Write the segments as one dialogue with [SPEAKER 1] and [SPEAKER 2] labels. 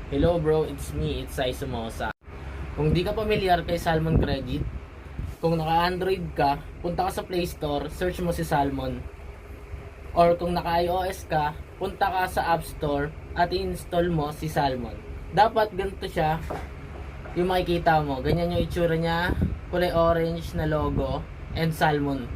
[SPEAKER 1] Hello bro, it's me, it's Sai Sumosa. Kung di ka pamilyar kay Salmon Credit, kung naka-Android ka, punta ka sa Play Store, search mo si Salmon. Or kung naka-iOS ka, punta ka sa App Store at i-install mo si Salmon. Dapat ganito siya, yung makikita mo. Ganyan yung itsura niya, kulay orange na logo, and Salmon.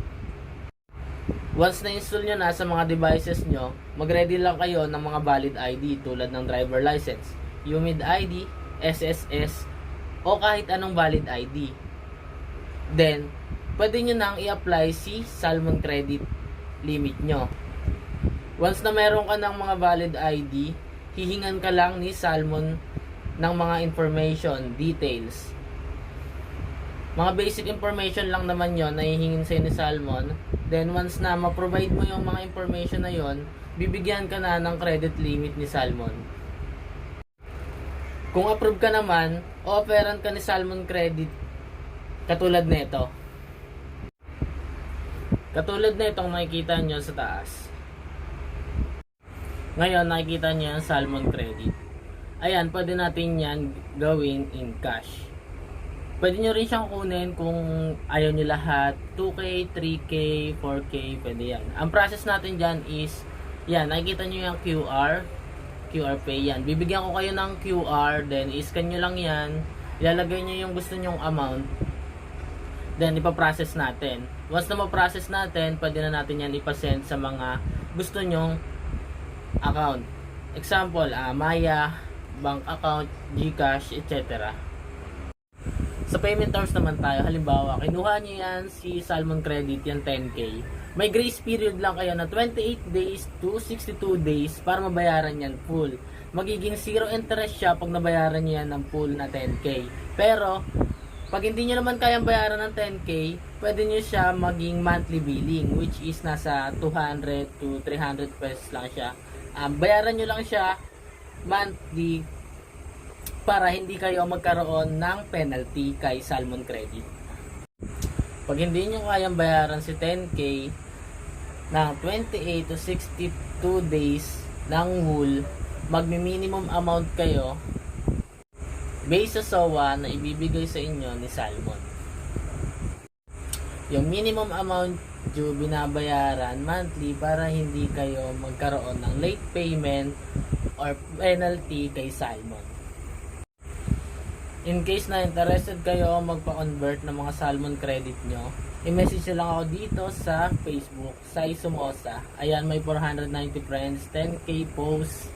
[SPEAKER 1] Once na-install nyo na sa mga devices nyo, mag-ready lang kayo ng mga valid ID tulad ng driver license, UMID ID, SSS, o kahit anong valid ID. Then, pwede nyo nang i-apply si Salmon Credit limit nyo. Once na meron ka ng mga valid ID, hihingan ka lang ni Salmon ng mga information, details. Mga basic information lang naman yon na hihingin sa'yo ni Salmon. Then once na ma-provide mo yung mga information na yon, bibigyan ka na ng credit limit ni Salmon. Kung approve ka naman, o-offeran ka ni Salmon Credit katulad nito. Katulad nitong nakikita nyo sa taas. Ngayon nakikita nyo yung Salmon Credit. Ayan, pwede natin yan gawin in cash. Pwede nyo rin siyang kunin kung ayaw nyo lahat. 2K, 3K, 4K, pwede yan. Ang process natin dyan is, yan, nakikita nyo yung QR Pay yan. Bibigyan ko kayo ng QR, then i-scan nyo lang yan. Ilalagay nyo yung gusto nyong amount. Then ipaprocess natin. Once na ma-process natin, pwede na natin yan ipasend sa mga gusto nyong account. Example, Maya, bank account, GCash, etc. Sa payment terms naman tayo, halimbawa, kinuha nyo yan si Salmon Credit, yan 10K. May grace period lang kayo na 28 days to 62 days para mabayaran yan full. Magiging zero interest siya pag nabayaran nyo yan ng full na 10K. Pero, pag hindi nyo naman kayang bayaran ng 10K, pwede nyo siya maging monthly billing, which is nasa 200 to 300 pesos lang siya. Bayaran nyo lang siya monthly para hindi kayo magkaroon ng penalty kay Salmon Credit. Pag hindi nyo kayang bayaran si 10K ng 28 to 62 days ng whole, magmi-minimum amount kayo based sa SOA na ibibigay sa inyo ni Salmon. Yung minimum amount due binabayaran monthly para hindi kayo magkaroon ng late payment or penalty kay Salmon. In case na interested kayo magpa-convert ng mga Salmon Credit nyo, i-message nyo lang ako dito sa Facebook, Sai Sumosa. Ayan, may 490 friends, 10K posts,